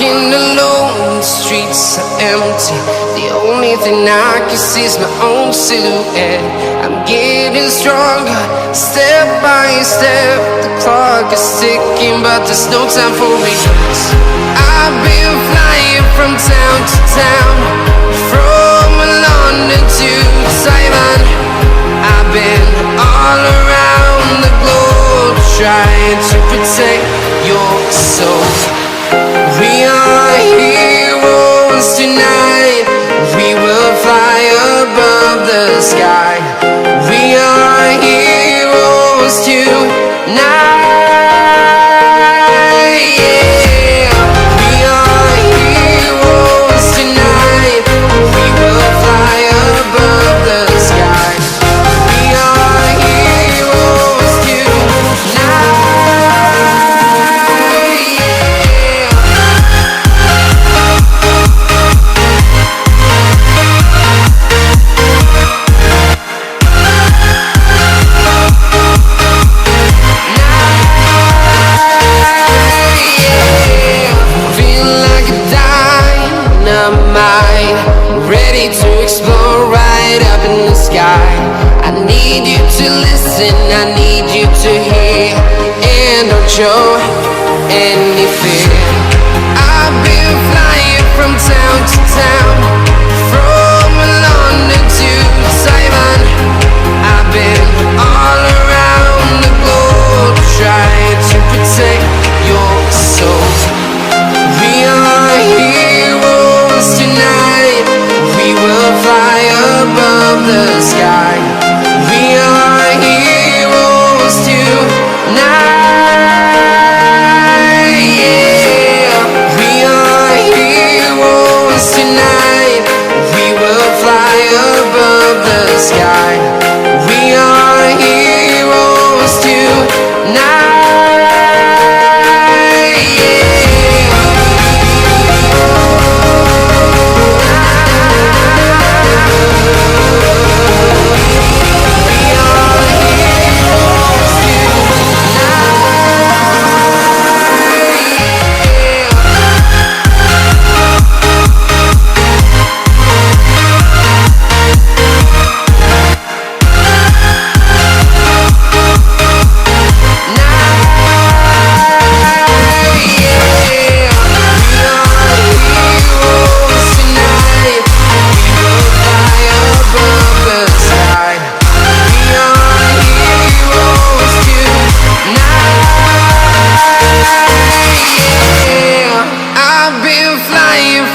walking alone, the streets are empty. The only thing I can see is my own silhouette. I'm getting stronger, step by step. The clock is ticking, but there's no time for regrets. I've been flying from town to town, from London to Taiwan. I've been all around the globe, trying to protect your soul. We are heroes tonight. We will fly above the sky. We are heroes tonight. Yeah. We are heroes tonight. We will fly above the sky. We are heroes tonight. Ready to explore right up in the sky. I need you to listen, I need you to hear, and don't show any fear. I've been flying from town to town, from London to Taiwan. I've been all around the globe, trying to protect your soul. We are heroes tonight. We will fly above the sky. We are heroes tonight. Yeah. We are heroes tonight. We will fly above the sky. We are heroes tonight.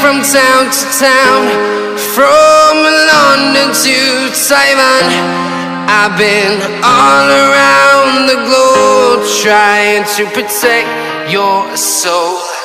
From town to town, from London to Taiwan. I've been all around the globe, trying to protect your soul.